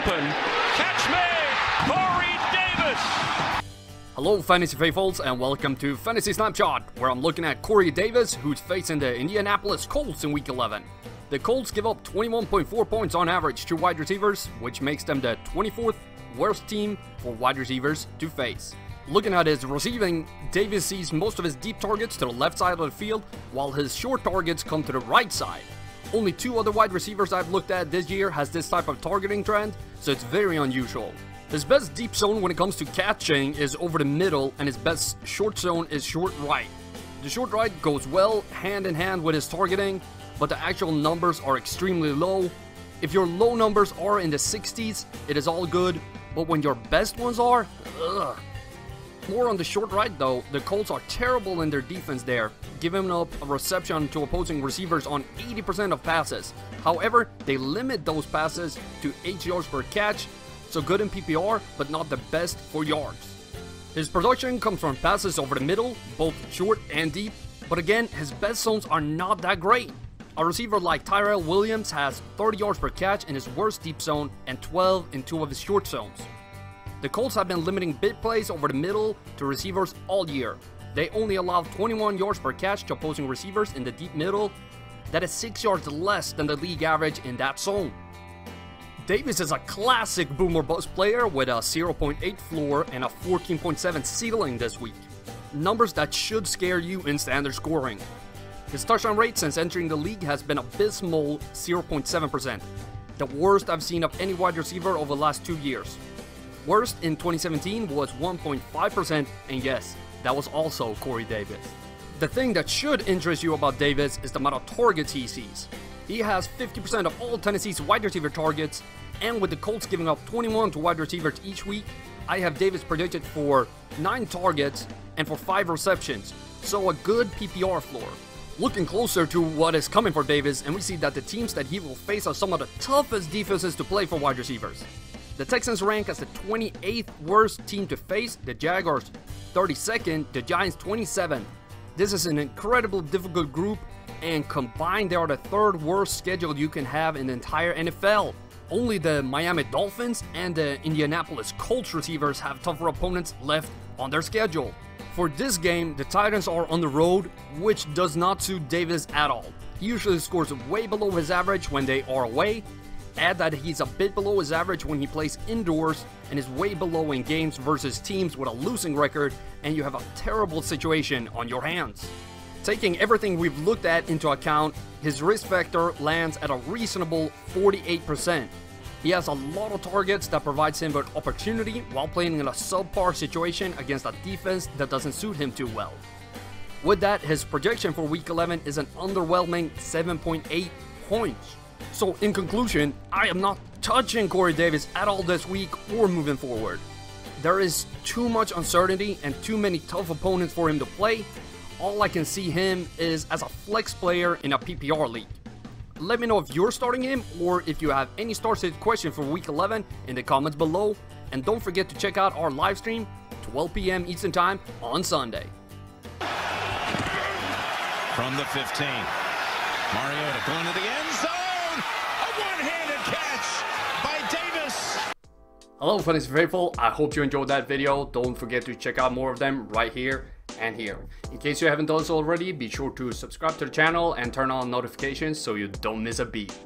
open. Catch me, Corey Davis. Hello Fantasy Faithfuls and welcome to Fantasy Snapshot, where I'm looking at Corey Davis, who's facing the Indianapolis Colts in Week 11. The Colts give up 21.4 points on average to wide receivers, which makes them the 24th worst team for wide receivers to face. Looking at his receiving, Davis sees most of his deep targets to the left side of the field, while his short targets come to the right side. Only two other wide receivers I've looked at this year has this type of targeting trend, so it's very unusual. His best deep zone when it comes to catching is over the middle, and his best short zone is short right. The short right goes well hand in hand with his targeting, but the actual numbers are extremely low. If your low numbers are in the 60s, it is all good, but when your best ones are, ugh. More on the short right though, the Colts are terrible in their defense there, giving up a reception to opposing receivers on 80% of passes. However, they limit those passes to 8 yards per catch, so good in PPR, but not the best for yards. His production comes from passes over the middle, both short and deep, but again, his best zones are not that great. A receiver like Tyrell Williams has 30 yards per catch in his worst deep zone and 12 in 2 of his short zones. The Colts have been limiting big plays over the middle to receivers all year. They only allow 21 yards per catch to opposing receivers in the deep middle. That is 6 yards less than the league average in that zone. Davis is a classic boom or bust player with a 0.8 floor and a 14.7 ceiling this week. Numbers that should scare you in standard scoring. His touchdown rate since entering the league has been abysmal 0.7%, the worst I've seen of any wide receiver over the last 2 years. Worst in 2017 was 1.5%, and yes, that was also Corey Davis. The thing that should interest you about Davis is the amount of targets he sees. He has 50% of all Tennessee's wide receiver targets, and with the Colts giving up 21 to wide receivers each week, I have Davis predicted for 9 targets and for 5 receptions, so a good PPR floor. Looking closer to what is coming for Davis, and we see that the teams that he will face are some of the toughest defenses to play for wide receivers. The Texans rank as the 28th worst team to face, the Jaguars 32nd, the Giants 27th. This is an incredibly difficult group, and combined they are the 3rd worst schedule you can have in the entire NFL. Only the Miami Dolphins and the Indianapolis Colts receivers have tougher opponents left on their schedule. For this game, the Titans are on the road, which does not suit Davis at all. He usually scores way below his average when they are away. Add that he's a bit below his average when he plays indoors and is way below in games versus teams with a losing record, and you have a terrible situation on your hands. Taking everything we've looked at into account, his risk factor lands at a reasonable 48%. He has a lot of targets that provides him with opportunity while playing in a subpar situation against a defense that doesn't suit him too well. With that, his projection for Week 11 is an underwhelming 7.8 points. So in conclusion, I am not touching Corey Davis at all this week or moving forward. There is too much uncertainty and too many tough opponents for him to play. All I can see him is as a flex player in a PPR league. Let me know if you're starting him or if you have any start-sit question for Week 11 in the comments below. And don't forget to check out our live stream, 12 p.m. Eastern Time on Sunday. From the 15, Mariota going to the end zone. A one-handed catch by Davis. Hello Fantasy Faithful, I hope you enjoyed that video. Don't forget to check out more of them right here and here. In case you haven't done so already, be sure to subscribe to the channel and turn on notifications so you don't miss a beat.